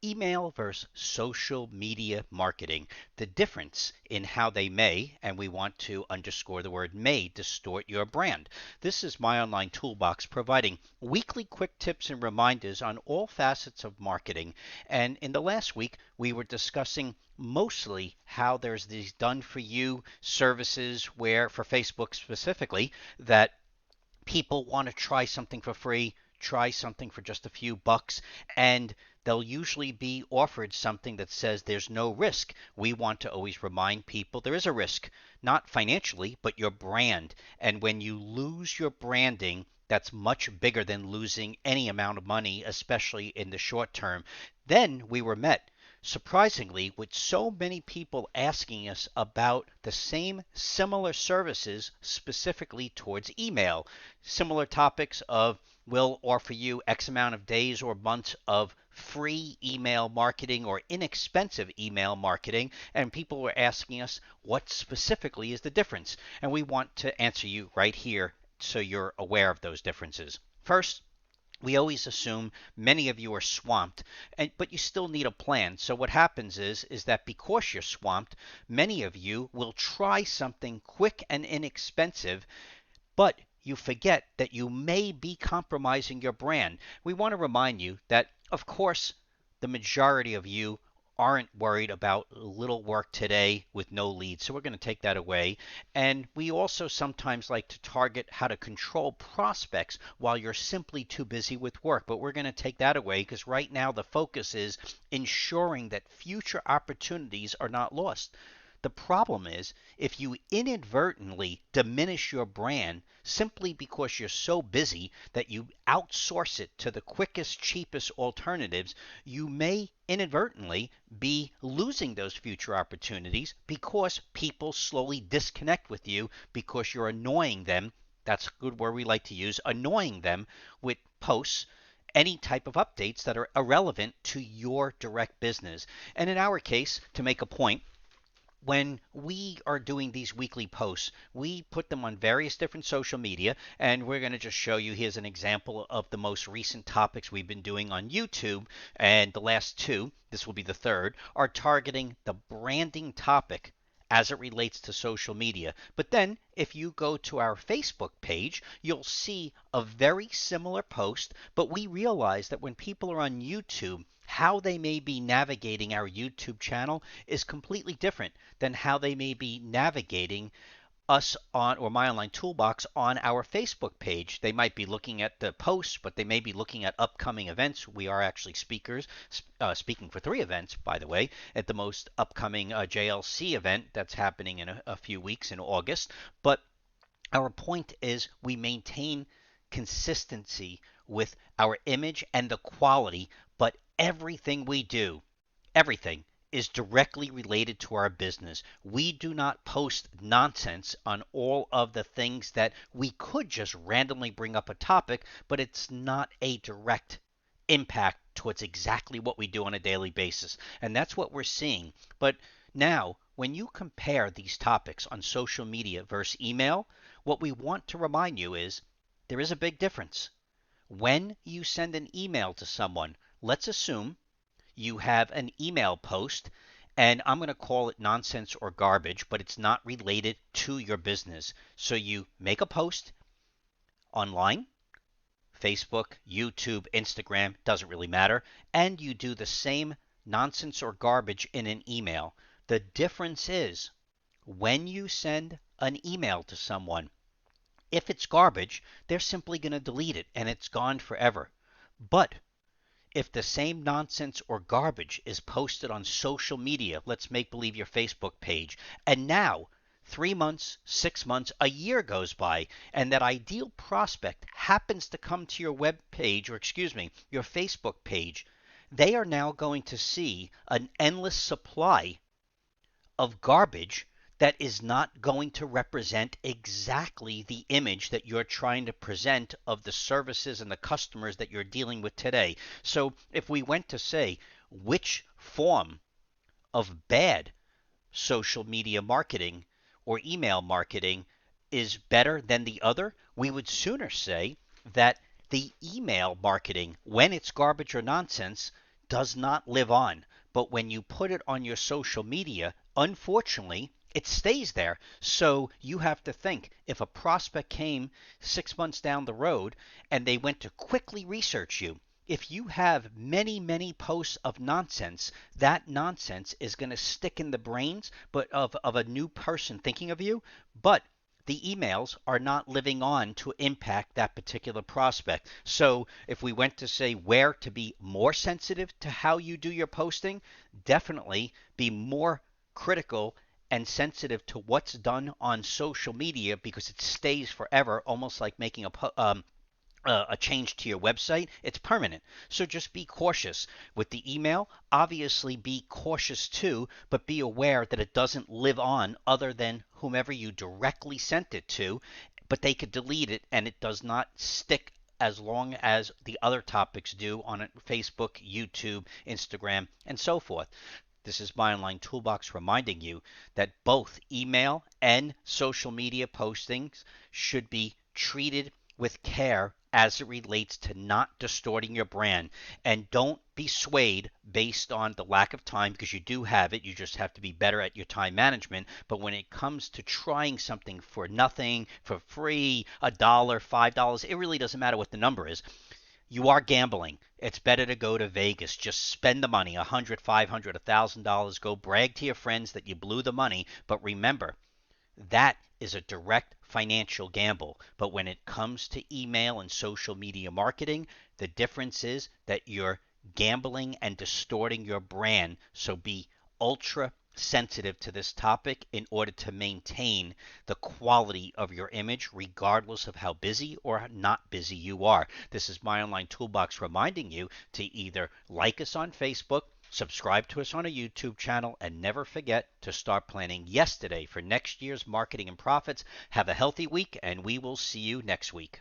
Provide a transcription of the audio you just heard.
email versus social media marketing, the difference in how they may, and we want to underscore the word may, distort your brand. This is My Online Toolbox, providing weekly quick tips and reminders on all facets of marketing. And in the last week, we were discussing mostly how there's these done for you services where, for Facebook specifically, that people want to try something for free, try something for just a few bucks, and they'll usually be offered something that says there's no risk. We want to always remind people there is a risk, not financially, but your brand. And when you lose your branding, that's much bigger than losing any amount of money, especially in the short term. Then we were met, surprisingly, with so many people asking us about the same similar services, specifically towards email. Similar topics of, will offer you X amount of days or months of free email marketing or inexpensive email marketing. And people were asking us, what specifically is the difference? And we want to answer you right here so you're aware of those differences. First, we always assume many of you are swamped, but you still need a plan. So what happens is that because you're swamped, many of you will try something quick and inexpensive, but you forget that you may be compromising your brand. We want to remind you that, of course, the majority of you aren't worried about little work today with no leads. So we're going to take that away. And we also sometimes like to target how to control prospects while you're simply too busy with work. But we're going to take that away because right now the focus is ensuring that future opportunities are not lost. The problem is if you inadvertently diminish your brand simply because you're so busy that you outsource it to the quickest, cheapest alternatives, you may inadvertently be losing those future opportunities because people slowly disconnect with you because you're annoying them. That's a good word we like to use, annoying them with posts, any type of updates that are irrelevant to your direct business. And in our case, to make a point, when we are doing these weekly posts, we put them on various different social media, and we're going to just show you, here's an example of the most recent topics we've been doing on YouTube, and the last two, this will be the third, are targeting the branding topic as it relates to social media. But then if you go to our Facebook page, you'll see a very similar post, but we realize that when people are on YouTube, how they may be navigating our YouTube channel is completely different than how they may be navigating us on, or My Online Toolbox, on our Facebook page. They might be looking at the posts, but they may be looking at upcoming events. We are actually speakers, speaking for 3 events, by the way, at the most upcoming JLC event that's happening in a few weeks in August. But our point is we maintain consistency with our image and the quality, but everything we do, everything, is directly related to our business. We do not post nonsense on all of the things that we could just randomly bring up a topic, but it's not a direct impact towards exactly what we do on a daily basis. And that's what we're seeing. But now, when you compare these topics on social media versus email, what we want to remind you is there is a big difference. When you send an email to someone, let's assume you have an email post, and I'm going to call it nonsense or garbage, but it's not related to your business. So you make a post online, Facebook, YouTube, Instagram, doesn't really matter, and you do the same nonsense or garbage in an email. The difference is when you send an email to someone, if it's garbage, they're simply going to delete it and it's gone forever. But if the same nonsense or garbage is posted on social media, let's make believe your Facebook page, and now 3 months, 6 months, a year goes by, and that ideal prospect happens to come to your web page, or excuse me, your Facebook page, they are now going to see an endless supply of garbage that is not going to represent exactly the image that you're trying to present of the services and the customers that you're dealing with today. So if we went to say which form of bad social media marketing or email marketing is better than the other, we would sooner say that the email marketing, when it's garbage or nonsense, does not live on. But when you put it on your social media, unfortunately, it stays there. So you have to think if a prospect came 6 months down the road and they went to quickly research you, if you have many, many posts of nonsense, that nonsense is going to stick in the brains of a new person thinking of you. But the emails are not living on to impact that particular prospect. So if we went to say where to be more sensitive to how you do your posting, definitely be more critical and sensitive to what's done on social media because it stays forever, almost like making a change to your website. It's permanent. So just be cautious with the email. Obviously, be cautious too, but be aware that it doesn't live on other than whomever you directly sent it to. But they could delete it and it does not stick as long as the other topics do on Facebook, YouTube, Instagram, and so forth. This is my online toolbox reminding you that both email and social media postings should be treated with care as it relates to not distorting your brand. And don't be swayed based on the lack of time because you do have it. You just have to be better at your time management. But when it comes to trying something for nothing, for free, $1, $5, it really doesn't matter what the number is. You are gambling. It's better to go to Vegas. Just spend the money, $100, $500, $1,000. Go brag to your friends that you blew the money. But remember, that is a direct financial gamble. But when it comes to email and social media marketing, the difference is that you're gambling and distorting your brand. So be ultra sensitive to this topic in order to maintain the quality of your image regardless of how busy or not busy you are. This is my online toolbox reminding you to either like us on Facebook, subscribe to us on a YouTube channel, and never forget to start planning yesterday for next year's marketing and profits. Have a healthy week, and we will see you next week.